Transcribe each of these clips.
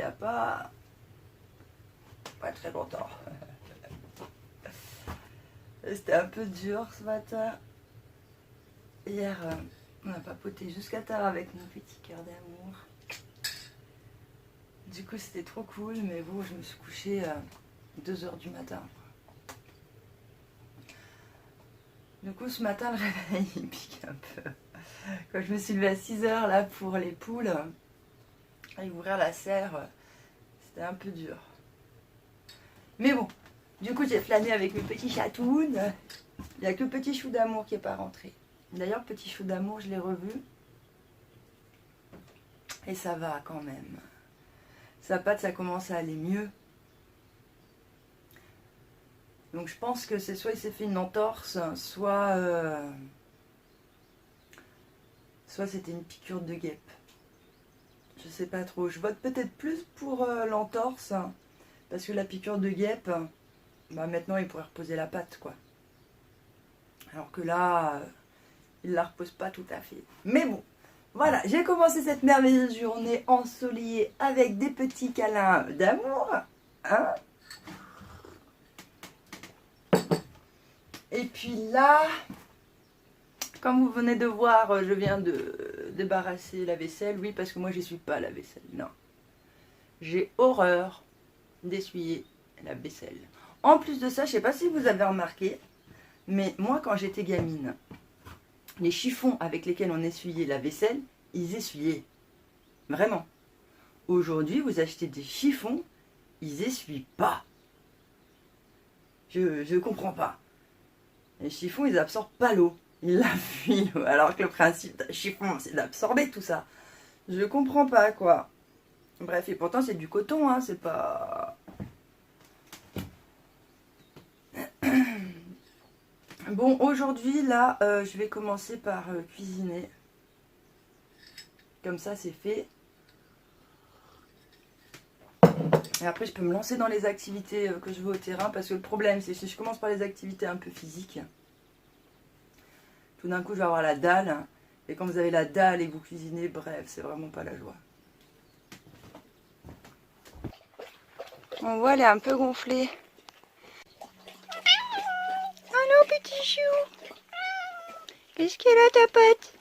a pas très longtemps. C'était un peu dur ce matin. Hier, on a papoté jusqu'à tard avec mon petit cœur d'amour. Du coup, c'était trop cool, mais bon, je me suis couchée à 2 h du matin. Du coup, ce matin, le réveil, il pique un peu. Quand je me suis levée à 6 h là pour les poules et ouvrir la serre, c'était un peu dur. Mais bon, du coup, j'ai flâné avec mes petits chatounes. Il n'y a que Petit Chou d'amour qui n'est pas rentré. D'ailleurs, Petit Chou d'amour, je l'ai revu. Et ça va quand même. Sa patte, ça commence à aller mieux. Donc je pense que c'est soit il s'est fait une entorse, soit c'était une piqûre de guêpe. Je sais pas trop. Je vote peut-être plus pour l'entorse. Parce que la piqûre de guêpe, bah maintenant il pourrait reposer la patte, quoi. Alors que là, il la repose pas tout à fait. Mais bon, voilà, j'ai commencé cette merveilleuse journée ensoleillée avec des petits câlins d'amour. Hein? Et puis là, comme vous venez de voir, je viens de débarrasser la vaisselle. Oui, parce que moi, j'essuie pas la vaisselle. Non. J'ai horreur d'essuyer la vaisselle. En plus de ça, je sais pas si vous avez remarqué, mais moi, quand j'étais gamine, les chiffons avec lesquels on essuyait la vaisselle, ils essuyaient. Vraiment. Aujourd'hui, vous achetez des chiffons, ils essuient pas. Je comprends pas. Les chiffons, ils absorbent pas l'eau. Ils la fuient. Alors que le principe d'un chiffon, c'est d'absorber tout ça. Je comprends pas, quoi. Bref, et pourtant, c'est du coton, hein. C'est pas... Bon, aujourd'hui, là, je vais commencer par cuisiner. Comme ça, c'est fait. Et après, je peux me lancer dans les activités que je veux au terrain. Parce que le problème, c'est que si je commence par les activités un peu physiques, tout d'un coup, je vais avoir la dalle. Et quand vous avez la dalle et que vous cuisinez, bref, c'est vraiment pas la joie. On voit, elle est un peu gonflée. Oh non, petit chou! Qu'est-ce qu'elle a, ta patte?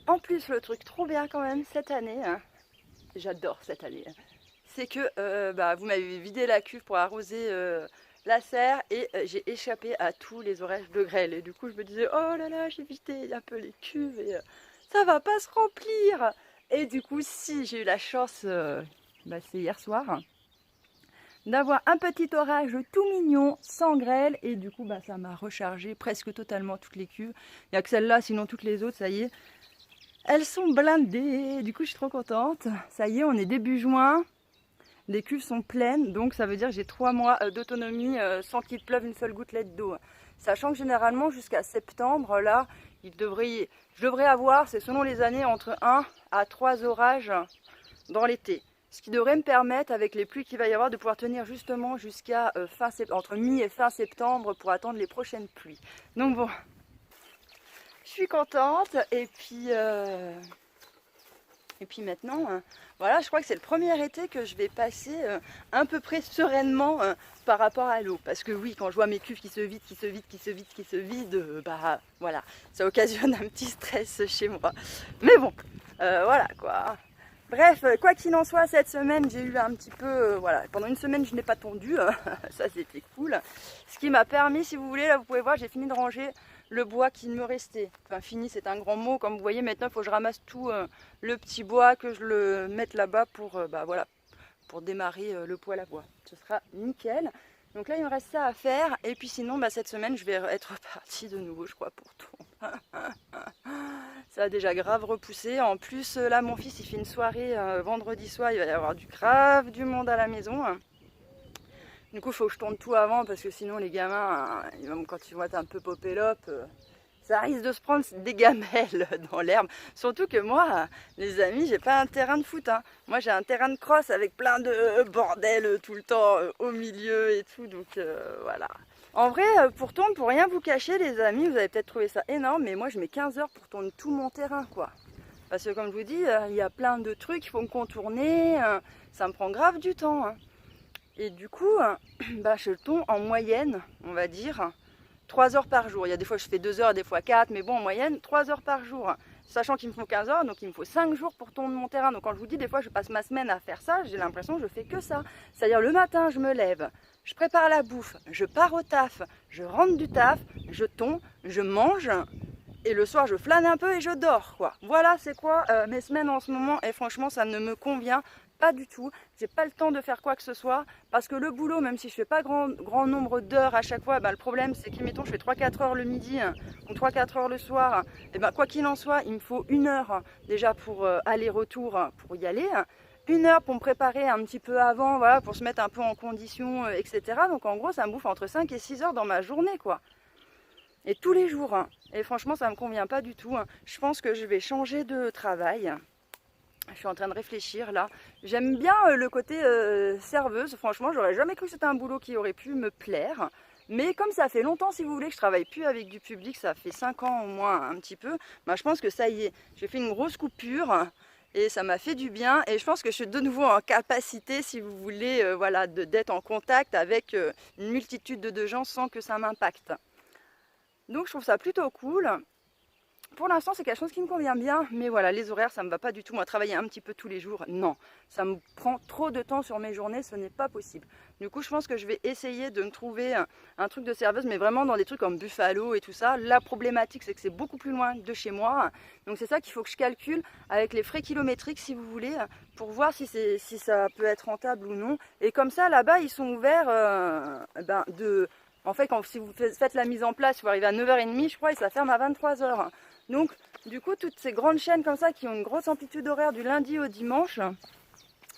En plus, le truc trop bien quand même cette année, hein, j'adore cette année, hein, c'est que vous m'avez vidé la cuve pour arroser la serre et j'ai échappé à tous les orages de grêle. Et du coup, je me disais, oh là là, j'ai vidé un peu les cuves et ça va pas se remplir. Et du coup, si j'ai eu la chance, c'est hier soir, d'avoir un petit orage tout mignon, sans grêle. Et du coup, bah, ça m'a rechargé presque totalement toutes les cuves. Il n'y a que celle-là, sinon toutes les autres, ça y est, elles sont blindées. Du coup, je suis trop contente. Ça y est, on est début juin. Les cuves sont pleines, donc ça veut dire que j'ai 3 mois d'autonomie sans qu'il pleuve une seule gouttelette d'eau. Sachant que généralement, jusqu'à septembre, là, je devrais avoir, c'est selon les années, entre 1 à 3 orages dans l'été. Ce qui devrait me permettre, avec les pluies qu'il va y avoir, de pouvoir tenir justement jusqu'à entre mi et fin septembre pour attendre les prochaines pluies. Donc bon, je suis contente. Et puis maintenant, voilà, je crois que c'est le premier été que je vais passer à peu près sereinement par rapport à l'eau. Parce que oui, quand je vois mes cuves qui se vident, bah voilà, ça occasionne un petit stress chez moi. Mais bon, voilà quoi. Bref, quoi qu'il en soit, cette semaine, j'ai eu un petit peu, voilà, pendant une semaine, je n'ai pas tondu, ça c'était cool. Ce qui m'a permis, si vous voulez, là vous pouvez voir, j'ai fini de ranger le bois qui me restait. Enfin fini, c'est un grand mot, comme vous voyez, maintenant il faut que je ramasse tout le petit bois, que je le mette là-bas pour, bah, voilà, pour démarrer le poêle à bois. Ce sera nickel. Donc là, il me reste ça à faire, et puis sinon, bah, cette semaine, je vais être partie de nouveau, je crois, pour tout. Ça a déjà grave repoussé. En plus, là, mon fils, il fait une soirée vendredi soir. Il va y avoir du monde à la maison. Du coup, il faut que je tourne tout avant parce que sinon, les gamins, quand ils vont être un peu popélop, ça risque de se prendre des gamelles dans l'herbe. Surtout que moi, les amis, j'ai pas un terrain de foot. Hein. Moi, j'ai un terrain de cross avec plein de bordel tout le temps au milieu et tout. Donc voilà. En vrai, pour rien vous cacher, les amis, vous avez peut-être trouvé ça énorme, mais moi, je mets 15 heures pour tourner tout mon terrain, quoi. Parce que comme je vous dis, il y a plein de trucs qu'il faut me contourner. Ça me prend grave du temps. Hein. Et du coup, bah, je tourne en moyenne, on va dire, 3 heures par jour. Il y a des fois je fais 2 heures, des fois 4, mais bon, en moyenne, 3 heures par jour. Sachant qu'il me faut 15 heures, donc il me faut 5 jours pour tourner mon terrain. Donc quand je vous dis, des fois je passe ma semaine à faire ça, j'ai l'impression que je fais que ça. C'est-à-dire le matin, je me lève, je prépare la bouffe, je pars au taf, je rentre du taf, je tonds, je mange, et le soir je flâne un peu et je dors, quoi. Voilà, c'est quoi mes semaines en ce moment, et franchement, ça ne me convient pas du tout. J'ai pas le temps de faire quoi que ce soit parce que le boulot, même si je fais pas grand nombre d'heures à chaque fois, bah, le problème c'est que mettons je fais 3-4 heures le midi ou 3-4 heures le soir, et bah, quoi qu'il en soit, il me faut 1 heure déjà pour aller-retour pour y aller, 1 heure pour me préparer un petit peu avant, voilà, pour se mettre un peu en condition, etc. Donc en gros, ça me bouffe entre 5 et 6 heures dans ma journée, quoi. Et tous les jours. Hein. Et franchement, ça me convient pas du tout. Hein. Je pense que je vais changer de travail. Je suis en train de réfléchir là. J'aime bien le côté serveuse. Franchement, j'aurais jamais cru que c'était un boulot qui aurait pu me plaire. Mais comme ça fait longtemps, si vous voulez, que je travaille plus avec du public, ça fait 5 ans au moins un petit peu, bah, je pense que ça y est. J'ai fait une grosse coupure et ça m'a fait du bien. Et je pense que je suis de nouveau en capacité, si vous voulez, voilà, d'être en contact avec une multitude de gens sans que ça m'impacte. Donc je trouve ça plutôt cool. Pour l'instant, c'est quelque chose qui me convient bien, mais voilà, les horaires, ça me va pas du tout. Moi, travailler un petit peu tous les jours, non. Ça me prend trop de temps sur mes journées, ce n'est pas possible. Du coup, je pense que je vais essayer de me trouver un truc de serveuse, mais vraiment dans des trucs comme Buffalo et tout ça. La problématique, c'est que c'est beaucoup plus loin de chez moi. Donc c'est ça qu'il faut que je calcule avec les frais kilométriques, si vous voulez, pour voir si ça peut être rentable ou non. Et comme ça, là-bas, ils sont ouverts En fait, si vous faites la mise en place, vous arrivez à 9h30, je crois, et ça ferme à 23h. Donc, du coup, toutes ces grandes chaînes comme ça qui ont une grosse amplitude horaire du lundi au dimanche,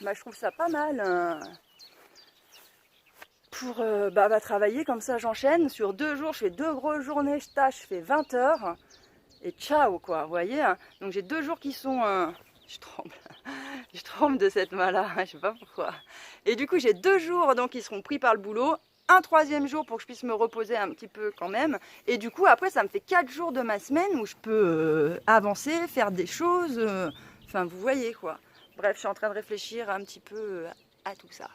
bah, je trouve ça pas mal pour travailler comme ça. J'enchaîne sur 2 jours, je fais 2 grosses journées, je fais 20 heures et ciao, quoi, vous voyez. Donc j'ai 2 jours qui sont... je tremble de cette main-là, je sais pas pourquoi. Et du coup, j'ai 2 jours donc, qui seront pris par le boulot. Un 3e jour pour que je puisse me reposer un petit peu quand même. Et du coup, après, ça me fait 4 jours de ma semaine où je peux avancer, faire des choses. Enfin, vous voyez quoi. Bref, je suis en train de réfléchir un petit peu à tout ça.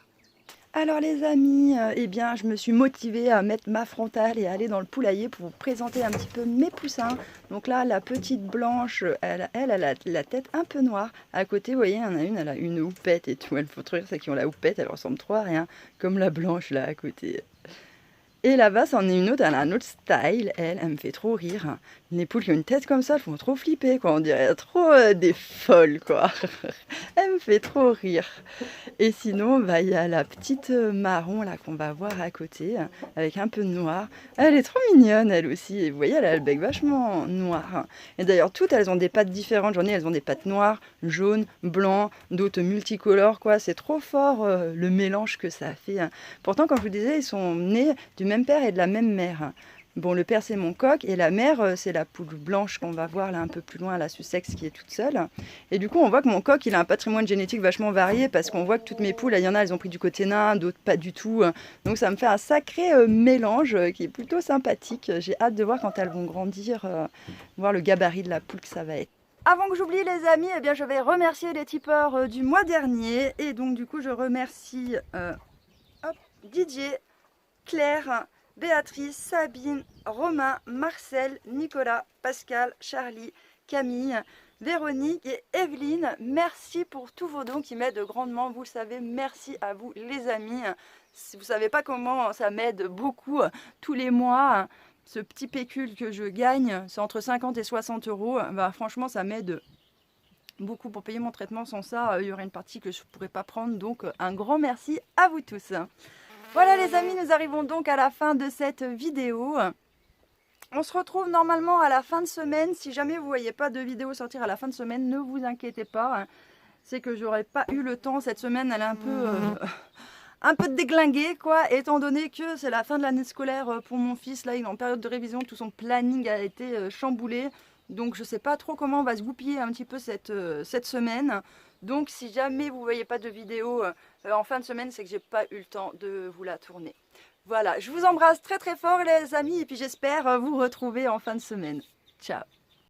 Alors les amis, eh bien, je me suis motivée à mettre ma frontale et à aller dans le poulailler pour vous présenter un petit peu mes poussins. Donc là, la petite blanche, elle a la tête un peu noire. À côté, vous voyez, il y en a une, elle a une houppette et tout. Elle faut trouver ceux qui ont la houppette, elle ressemble trop à rien. Comme la blanche là à côté. Et là-bas, c'en est une autre, elle a un autre style, elle me fait trop rire. Les poules qui ont une tête comme ça, elles font trop flipper, quoi. On dirait trop des folles, quoi. Elles me fait trop rire. Et sinon, bah, il y a la petite marron là qu'on va voir à côté, avec un peu de noir. Elle est trop mignonne elle aussi. Et vous voyez, elle a le bec vachement noir. Et d'ailleurs, toutes elles ont des pattes différentes. J'en ai, elles ont des pattes noires, jaunes, blancs, d'autres multicolores, quoi. C'est trop fort le mélange que ça fait. Pourtant, comme je vous disais, ils sont nés du même père et de la même mère. Bon, le père, c'est mon coq, et la mère, c'est la poule blanche qu'on va voir là un peu plus loin, la Sussex, qui est toute seule. Et du coup, on voit que mon coq, il a un patrimoine génétique vachement varié, parce qu'on voit que toutes mes poules, il y en a, elles ont pris du côté nain, d'autres pas du tout. Donc ça me fait un sacré mélange qui est plutôt sympathique. J'ai hâte de voir quand elles vont grandir, voir le gabarit de la poule que ça va être. Avant que j'oublie les amis, eh bien, je vais remercier les tipeurs du mois dernier. Et donc du coup, je remercie Didier, Claire, Béatrice, Sabine, Romain, Marcel, Nicolas, Pascal, Charlie, Camille, Véronique et Evelyne. Merci pour tous vos dons qui m'aident grandement. Vous le savez, merci à vous les amis. Si vous ne savez pas comment ça m'aide beaucoup tous les mois, ce petit pécule que je gagne, c'est entre 50 et 60 euros. Bah, franchement, ça m'aide beaucoup pour payer mon traitement. Sans ça, il y aurait une partie que je ne pourrais pas prendre. Donc, un grand merci à vous tous. Voilà les amis, nous arrivons donc à la fin de cette vidéo. On se retrouve normalement à la fin de semaine. Si jamais vous ne voyez pas de vidéo sortir à la fin de semaine, ne vous inquiétez pas. C'est que j'aurais pas eu le temps. Cette semaine, elle est un peu déglinguée, quoi. Étant donné que c'est la fin de l'année scolaire pour mon fils. Là, il est en période de révision. Tout son planning a été chamboulé. Donc, je ne sais pas trop comment on va se goupiller un petit peu cette semaine. Donc si jamais vous ne voyez pas de vidéo en fin de semaine, c'est que j'ai pas eu le temps de vous la tourner. Voilà, je vous embrasse très très fort les amis et puis j'espère vous retrouver en fin de semaine. Ciao.